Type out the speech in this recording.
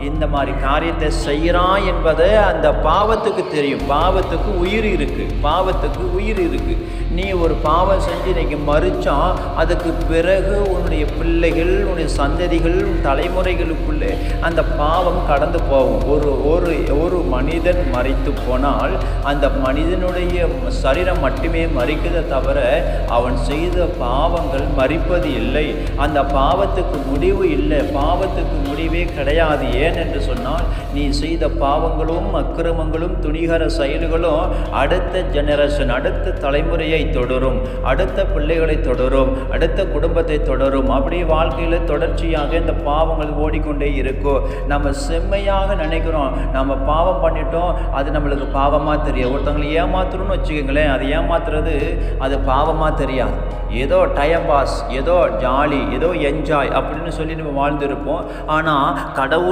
இந்த மாதிரி காரியத்தை செய்கிறான் என்பதை அந்த பாவத்துக்கு தெரியும். பாவத்துக்கு உயிர் இருக்குது. நீ ஒரு பாவம் செஞ்சு இன்னைக்கு மறிச்சான், அதுக்கு பிறகு உன்னுடைய பிள்ளைகள், உன்னுடைய சந்ததிகள், தலைமுறைகளுக்குள்ளே அந்த பாவம் கடந்து போகும். ஒரு மனிதன் மரித்து போனால் அந்த மனிதனுடைய சரீரம் மட்டுமே மரிக்கிறதை தவிர அவன் செய்த பாவங்கள் மரிப்பது இல்லை. அந்த பாவத்துக்கு முடிவு இல்லை, பாவத்துக்கு முடிவே கிடையாது. ஏன் என்று சொன்னால், நீ செய்த பாவங்களும் அக்கிரமங்களும் துணிகர செயல்களும் அடுத்த ஜெனரேஷன், அடுத்த தலைமுறையை தொடரும், அடுத்த பிள்ளைகளை தொடரும், அடுத்த குடும்பத்தை தொடரும். அப்படியே வாழ்க்கையில் தொடர்ச்சியாக இந்த பாவங்கள் ஓடிக்கொண்டே இருக்கும். நம்ம செம்மையாக நினைக்கிறோம், நம்ம பாவம் பண்ணிட்டோம், அது நம்மளுக்கு பாவமாக தெரியும். ஒருத்தவங்களை ஏமாத்துறோம்னு வச்சுக்கோங்களேன், அது ஏமாத்துறது அது பாவமாக தெரியாது. ஏதோ டைம் பாஸ், ஏதோ ஜாலி, ஏதோ என்ஜாய் அப்படின்னு சொல்லி நம்ம வாழ்ந்துருப்போம். ஆனால் கடவுள்